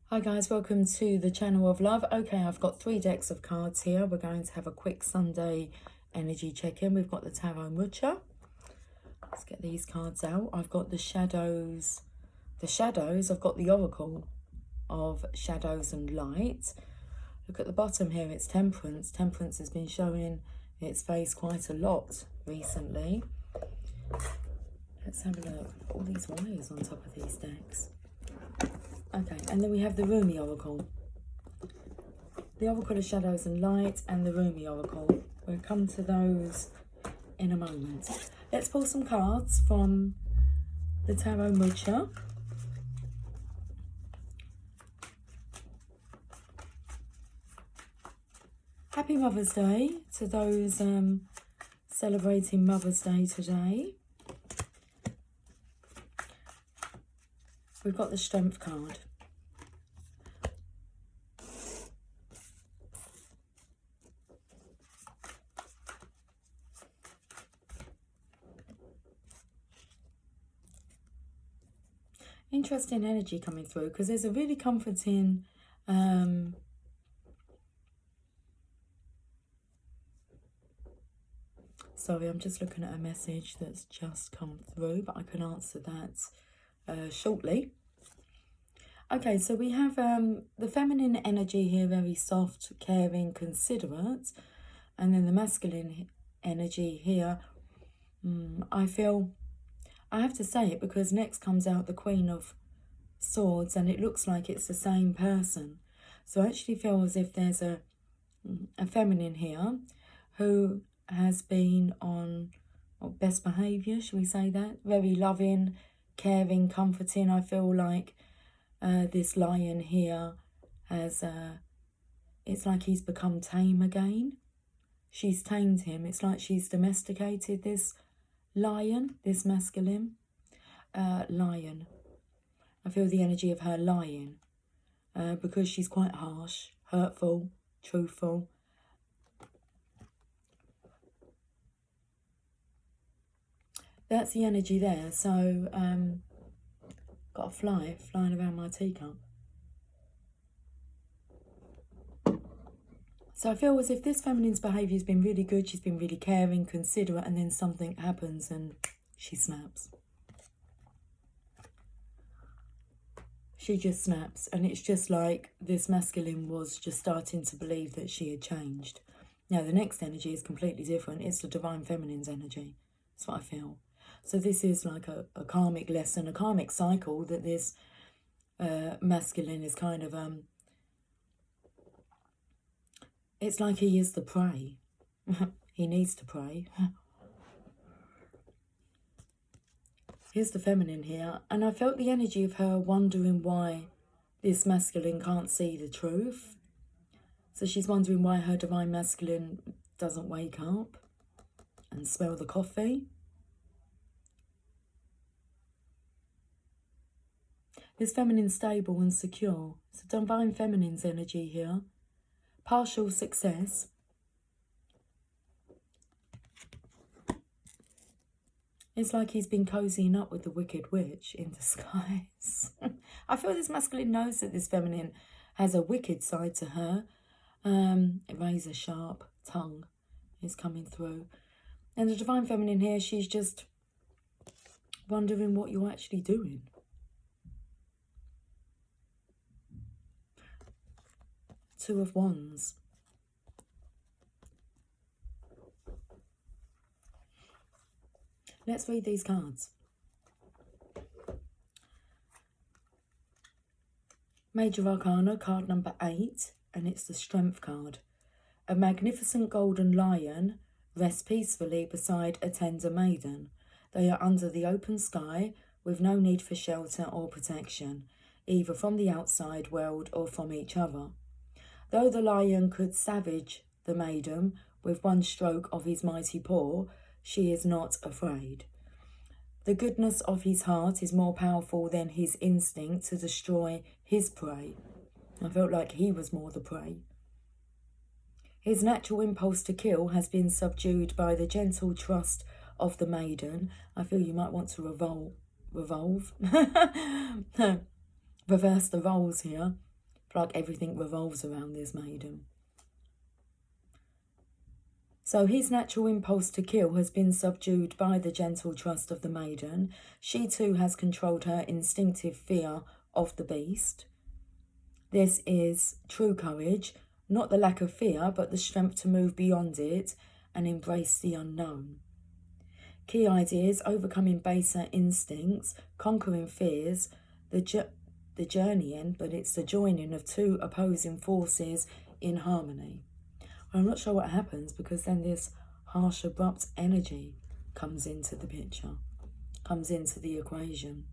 Hi guys, welcome to the channel of love. Okay, I've got 3 decks of cards here. We're going to have a quick Sunday energy check-in. We've got the Tarot Mucha. Let's get these cards out. I've got the shadows. I've got the Oracle of Shadows and Light. Look at the bottom here, it's Temperance. Temperance has been showing its face quite a lot recently. Let's have a look. All these wires on top of these decks. Okay, and then we have the Rumi Oracle. The Oracle of Shadows and Light and the Rumi Oracle. We'll come to those in a moment. Let's pull some cards from the Tarot Mucha. Happy Mother's Day to those celebrating Mother's Day today. We've got the Strength card. Interesting energy coming through because there's a really comforting sorry, I'm just looking at a message that's just come through, but I can answer that shortly. Okay, so we have the feminine energy here, very soft, caring, considerate, and then the masculine energy here. I have to say it because next comes out the Queen of Swords, and it looks like it's the same person. So I actually feel as if there's a feminine here who has been on best behaviour, shall we say that? Very loving, caring, comforting. I feel like this lion here has, it's like he's become tame again. She's tamed him. It's like she's domesticated this lion, this masculine lion. I feel the energy of her lying because she's quite harsh, hurtful, truthful. That's the energy there. So, got a fly flying around my teacup. So I feel as if this feminine's behaviour has been really good. She's been really caring, considerate, and then something happens and she snaps. She just snaps, and it's just like this masculine was just starting to believe that she had changed. Now, the next energy is completely different. It's the Divine Feminine's energy. That's what I feel. So this is like a karmic lesson, a karmic cycle that this masculine is kind of... it's like he is the prey. He needs to pray. Here's the feminine here. And I felt the energy of her wondering why this masculine can't see the truth. So she's wondering why her divine masculine doesn't wake up and smell the coffee. This feminine stable and secure. So divine feminine's energy here. Partial success. It's like he's been cozying up with the Wicked Witch in disguise. I feel this masculine knows that this feminine has a wicked side to her. A razor sharp tongue is coming through. And the divine feminine here, she's just wondering what you're actually doing. Two of Wands. Let's read these cards. Major Arcana, card number 8, and it's the Strength card. A magnificent golden lion rests peacefully beside a tender maiden. They are under the open sky with no need for shelter or protection, either from the outside world or from each other. Though the lion could savage the maiden with one stroke of his mighty paw, she is not afraid. The goodness of his heart is more powerful than his instinct to destroy his prey. I felt like he was more the prey. His natural impulse to kill has been subdued by the gentle trust of the maiden. I feel you might want to reverse the roles here. like everything revolves around this maiden. So his natural impulse to kill has been subdued by the gentle trust of the maiden. She too has controlled her instinctive fear of the beast. This is true courage, not the lack of fear, but the strength to move beyond it and embrace the unknown. Key ideas: overcoming baser instincts, conquering fears, the journeying, but it's the joining of two opposing forces in harmony. I'm not sure what happens, because then this harsh, abrupt energy comes into the picture, comes into the equation.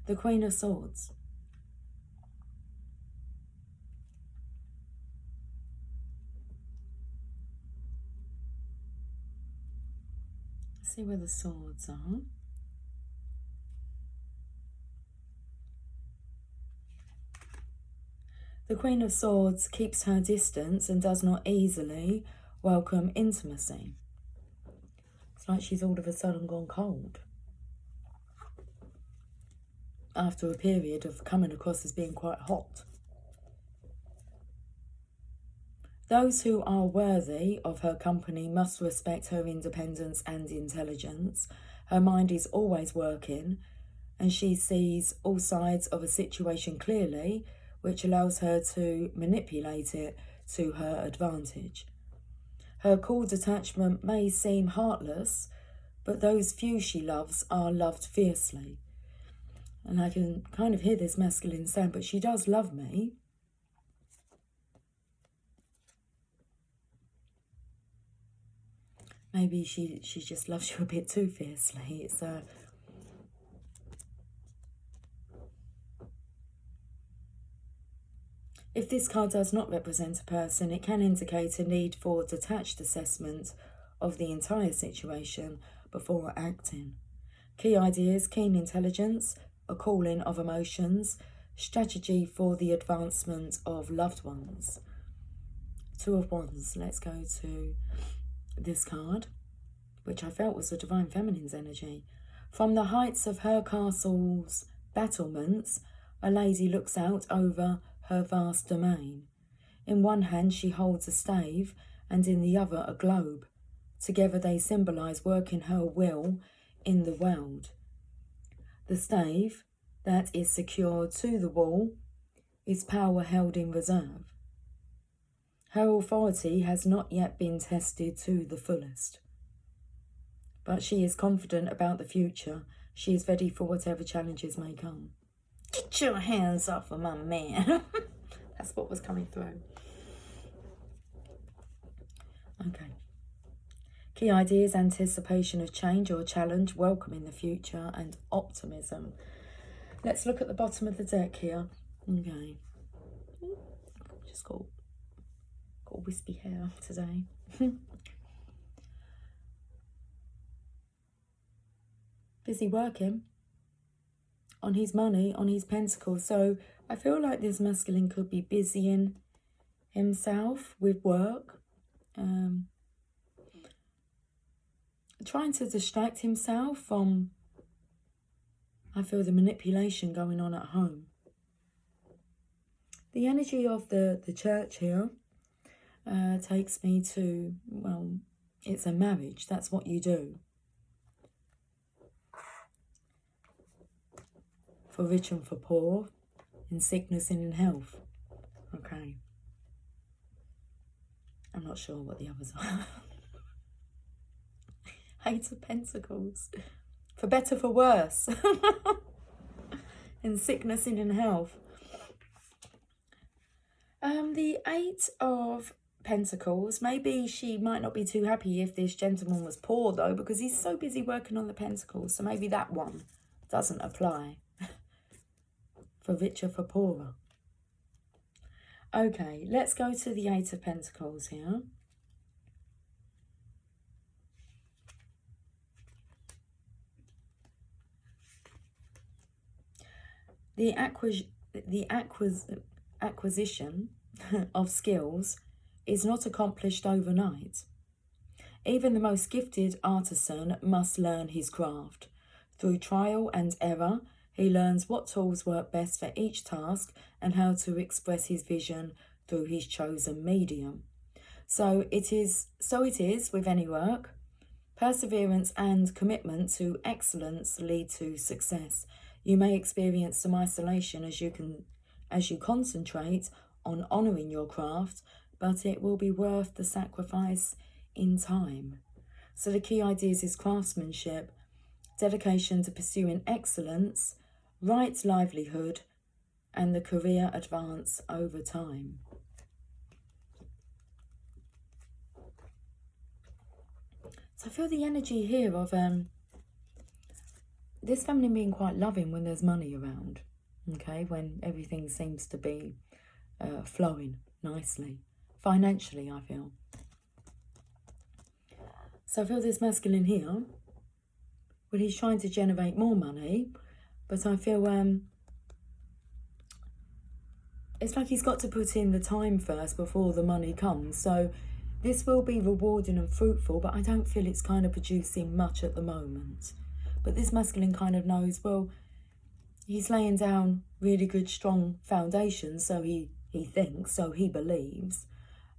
The Queen of Swords. Let's see where the swords are. The Queen of Swords keeps her distance and does not easily welcome intimacy. It's like she's all of a sudden gone cold after a period of coming across as being quite hot. Those who are worthy of her company must respect her independence and intelligence. Her mind is always working, and she sees all sides of a situation clearly, which allows her to manipulate it to her advantage. Her cool detachment may seem heartless, but those few she loves are loved fiercely. And I can kind of hear this masculine sound, but she does love me. Maybe she just loves you a bit too fiercely. It's If this card does not represent a person, it can indicate a need for detached assessment of the entire situation before acting. Key ideas: keen intelligence, a calling of emotions, strategy for the advancement of loved ones. Two of Wands. Let's go to this card, which I felt was the Divine Feminine's energy. From the heights of her castle's battlements, a lady looks out over her vast domain. In one hand she holds a stave, and in the other a globe. Together they symbolize working her will in the world. The stave that is secured to the wall is power held in reserve. Her authority has not yet been tested to the fullest, but she is confident about the future. She is ready for whatever challenges may come. Get your hands off of my man. That's what was coming through. Okay. Key ideas: anticipation of change or challenge, welcoming the future, and optimism. Let's look at the bottom of the deck here. Okay. Just got wispy hair today. Busy working on his money, on his pentacles. So I feel like this masculine could be busying himself with work, trying to distract himself from, I feel, the manipulation going on at home. The energy of the church here takes me to, well, it's a marriage. That's what you do. For rich and for poor, in sickness and in health. Okay. I'm not sure what the others are. Eight of Pentacles. For better, for worse. In sickness and in health. The Eight of Pentacles. Maybe she might not be too happy if this gentleman was poor, though, because he's so busy working on the Pentacles. So maybe that one doesn't apply. For richer, for poorer. Okay, let's go to the Eight of Pentacles here. The acquisition of skills is not accomplished overnight. Even the most gifted artisan must learn his craft. Through trial and error, He learns what tools work best for each task and how to express his vision through his chosen medium. So it is with any work. Perseverance and commitment to excellence lead to success. You may experience some isolation as you concentrate on honouring your craft, but it will be worth the sacrifice in time. So the key ideas is craftsmanship, dedication to pursuing excellence, right livelihood, and the career advance over time. So I feel the energy here of this feminine being quite loving when there's money around, okay, when everything seems to be flowing nicely, financially, I feel. So I feel this masculine here, when he's trying to generate more money, but I feel it's like he's got to put in the time first before the money comes. So this will be rewarding and fruitful, but I don't feel it's kind of producing much at the moment. But this masculine kind of knows, well, he's laying down really good, strong foundations, so he thinks, so he believes,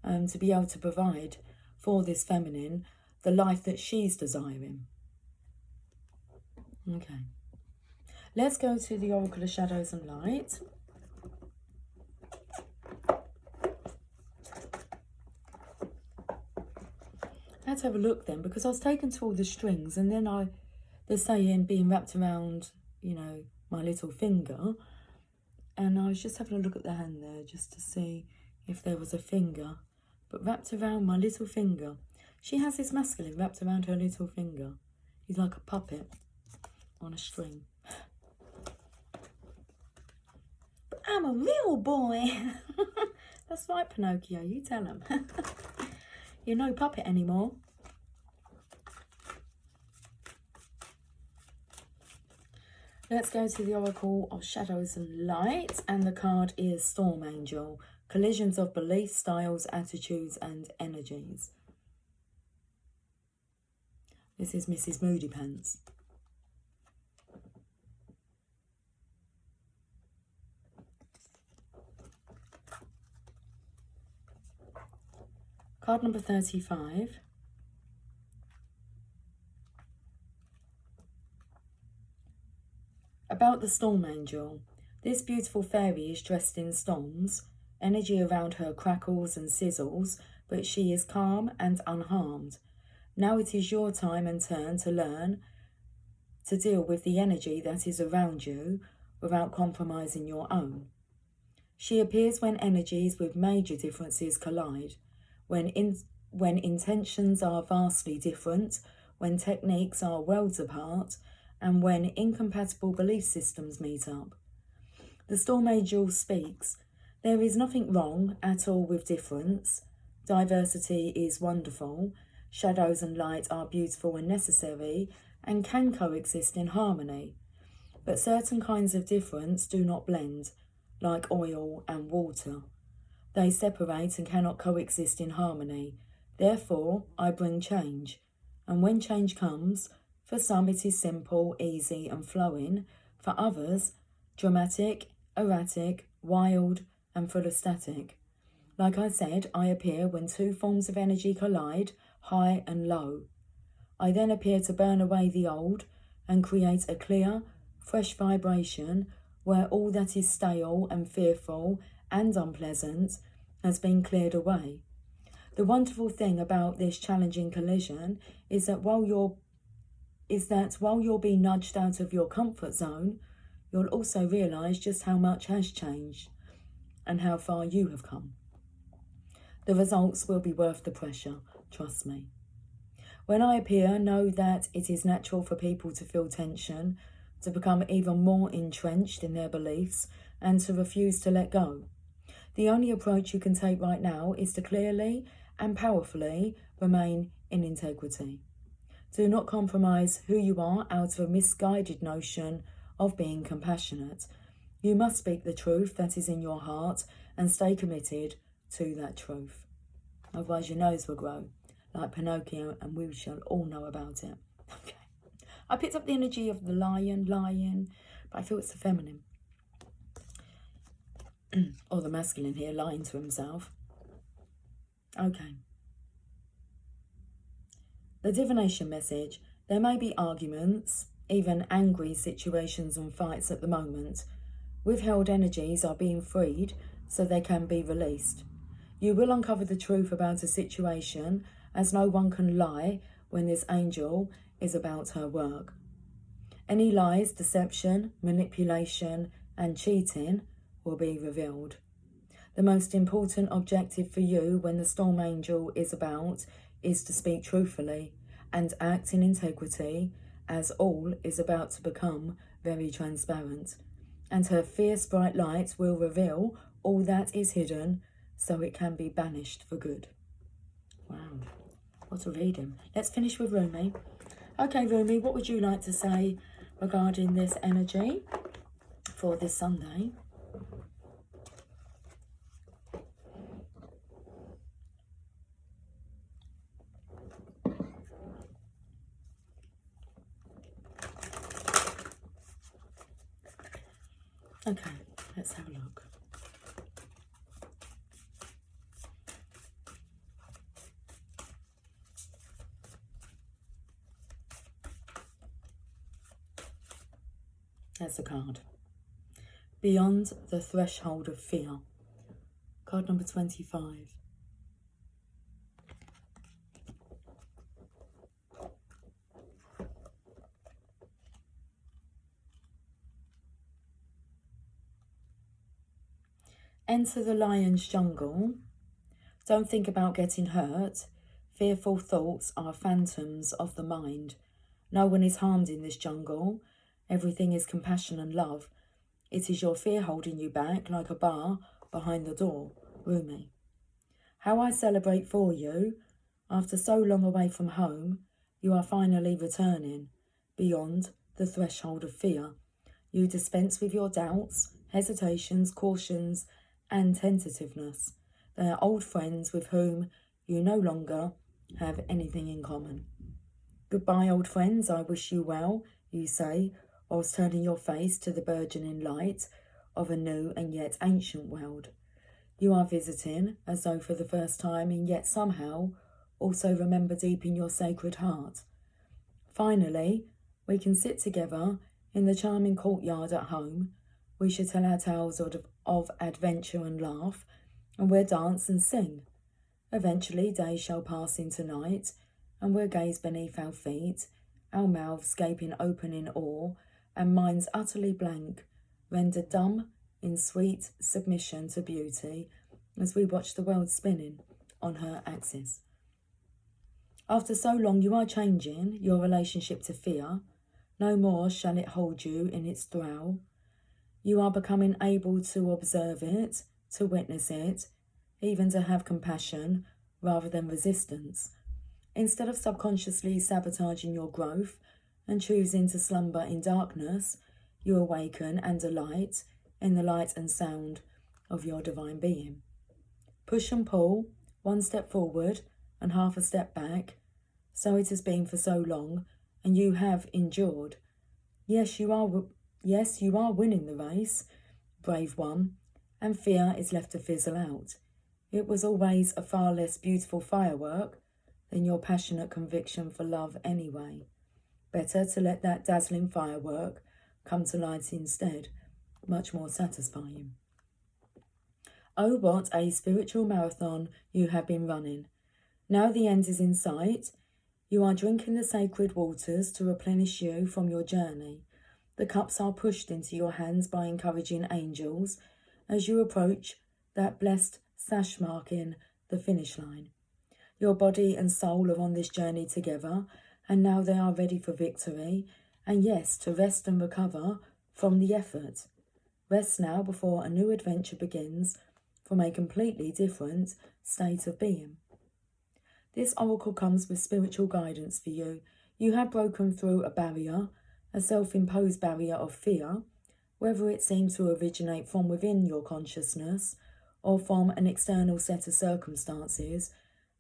to be able to provide for this feminine the life that she's desiring. Okay. Let's go to the Oracle of Shadows and Light. I had to have a look then, because I was taken to all the strings, and then they're saying being wrapped around, you know, my little finger, and I was just having a look at the hand there just to see if there was a finger, but wrapped around my little finger. She has this masculine wrapped around her little finger. He's like a puppet on a string. But I'm a real boy. That's right, Pinocchio, you tell him. You're no puppet anymore. Let's go to the Oracle of Shadows and Light, and the card is Storm Angel. Collisions of beliefs, styles, attitudes and energies. This is Mrs. Moody Pants. Card number 35. About the Storm Angel. This beautiful fairy is dressed in storms. Energy around her crackles and sizzles, but she is calm and unharmed. Now it is your time and turn to learn to deal with the energy that is around you without compromising your own. She appears when energies with major differences collide, when intentions are vastly different, when techniques are worlds apart, and when incompatible belief systems meet up. The Storm Angel speaks. There is nothing wrong at all with difference. Diversity is wonderful. Shadows and light are beautiful and necessary and can coexist in harmony. But certain kinds of difference do not blend, like oil and water. They separate and cannot coexist in harmony. Therefore, I bring change. And when change comes, for some it is simple, easy and flowing. For others, dramatic, erratic, wild and full of static. Like I said, I appear when two forms of energy collide, high and low. I then appear to burn away the old and create a clear, fresh vibration where all that is stale and fearful and unpleasant has been cleared away. The wonderful thing about this challenging collision is that while you're being nudged out of your comfort zone, you'll also realise just how much has changed and how far you have come. The results will be worth the pressure, trust me. When I appear, know that it is natural for people to feel tension, to become even more entrenched in their beliefs, and to refuse to let go. The only approach you can take right now is to clearly and powerfully remain in integrity. Do not compromise who you are out of a misguided notion of being compassionate. You must speak the truth that is in your heart and stay committed to that truth. Otherwise your nose will grow like Pinocchio and we shall all know about it. Okay. I picked up the energy of the lion, But I feel it's the feminine. Or the masculine here, lying to himself. Okay. The divination message. There may be arguments, even angry situations and fights at the moment. Withheld energies are being freed so they can be released. You will uncover the truth about a situation, as no one can lie when this angel is about her work. Any lies, deception, manipulation, and cheating will be revealed. The most important objective for you when the storm angel is about is to speak truthfully and act in integrity, as all is about to become very transparent. And her fierce bright light will reveal all that is hidden so it can be banished for good. Wow, what a reading. Let's finish with Rumi. Okay, Rumi, what would you like to say regarding this energy for this Sunday? Okay, let's have a look. That's a card. Beyond the threshold of fear. Card number 25. Enter the lion's jungle. Don't think about getting hurt. Fearful thoughts are phantoms of the mind. No one is harmed in this jungle. Everything is compassion and love. It is your fear holding you back like a bar behind the door. Rumi. How I celebrate for you. After so long away from home, you are finally returning. Beyond the threshold of fear. You dispense with your doubts, hesitations, cautions, and tentativeness. They are old friends with whom you no longer have anything in common. Goodbye, old friends, I wish you well, you say, whilst turning your face to the burgeoning light of a new and yet ancient world. You are visiting, as though for the first time, and yet somehow also remember deep in your sacred heart. Finally, we can sit together in the charming courtyard at home. We should tell our tales of adventure and laugh, and we'll dance and sing. Eventually day shall pass into night, and we'll gaze beneath our feet, our mouths gaping open in awe, and minds utterly blank, rendered dumb in sweet submission to beauty, as we watch the world spinning on her axis. After so long you are changing your relationship to fear. No more shall it hold you in its thrall. You are becoming able to observe it, to witness it, even to have compassion rather than resistance. Instead of subconsciously sabotaging your growth and choosing to slumber in darkness, you awaken and delight in the light and sound of your divine being. Push and pull, one step forward and half a step back. So it has been for so long, and you have endured. Yes, you are winning the race, brave one, and fear is left to fizzle out. It was always a far less beautiful firework than your passionate conviction for love anyway. Better to let that dazzling firework come to light instead, much more satisfying. Oh, what a spiritual marathon you have been running. Now the end is in sight. You are drinking the sacred waters to replenish you from your journey. The cups are pushed into your hands by encouraging angels as you approach that blessed sash marking the finish line. Your body and soul are on this journey together, and now they are ready for victory, and yes, to rest and recover from the effort. Rest now before a new adventure begins from a completely different state of being. This oracle comes with spiritual guidance for you. You have broken through a barrier, a self-imposed barrier of fear, whether it seems to originate from within your consciousness or from an external set of circumstances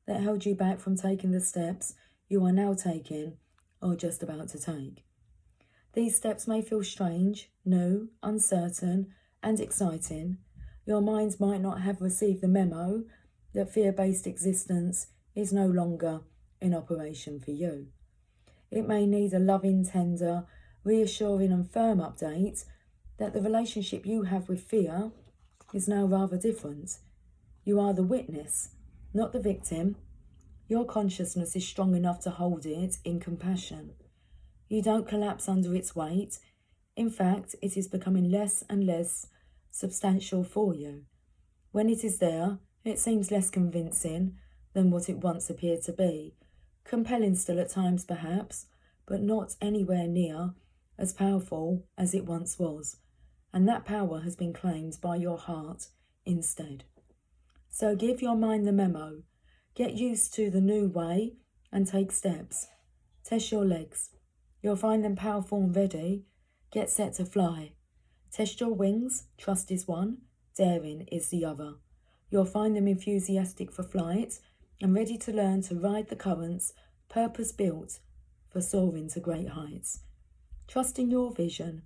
that held you back from taking the steps you are now taking or just about to take. These steps may feel strange, new, uncertain, and exciting. Your mind might not have received the memo that fear-based existence is no longer in operation for you. It may need a loving, tender, reassuring and firm update that the relationship you have with fear is now rather different. You are the witness, not the victim. Your consciousness is strong enough to hold it in compassion. You don't collapse under its weight. In fact, it is becoming less and less substantial for you. When it is there, it seems less convincing than what it once appeared to be. Compelling still at times perhaps, but not anywhere near as powerful as it once was. And that power has been claimed by your heart instead. So give your mind the memo. Get used to the new way and take steps. Test your legs. You'll find them powerful and ready. Get set to fly. Test your wings. Trust is one, daring is the other. You'll find them enthusiastic for flight and ready to learn to ride the currents purpose-built for soaring to great heights. Trust in your vision.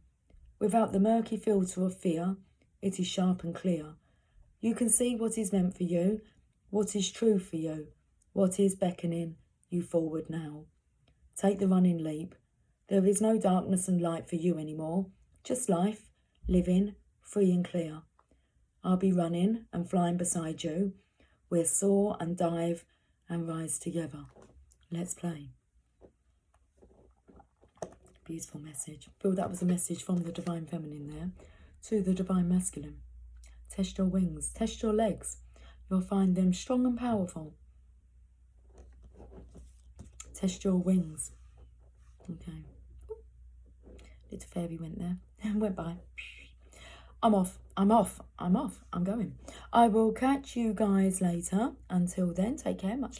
Without the murky filter of fear, it is sharp and clear. You can see what is meant for you, what is true for you, what is beckoning you forward now. Take the running leap. There is no darkness and light for you anymore, just life, living, free and clear. I'll be running and flying beside you. We'll soar and dive and rise together. Let's play. Beautiful message. I feel that was a message from the Divine Feminine there to the Divine Masculine. Test your wings, test your legs. You'll find them strong and powerful. Test your wings. Okay. Little fairy went there and went by. I'm off. I'm going. I will catch you guys later. Until then, take care. Much